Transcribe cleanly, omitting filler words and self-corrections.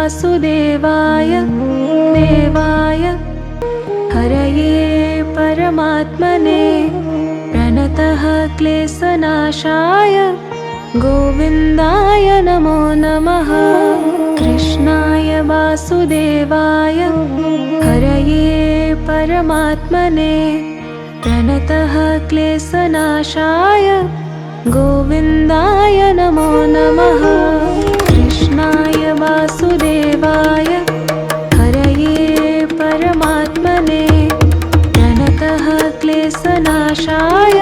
वासुदेवाय देवाय हरये परमात्मने प्रणतः क्लेशनाशाय गोविन्दाय नमो नमः। कृष्णाय वासुदेवाय हरये परमात्मने प्रणतः क्लेशनाशाय गोविन्दाय नमो नमः। कृष्णाय वासुदेवाय हरये परमात्मने प्रणतः क्लेशनाशाय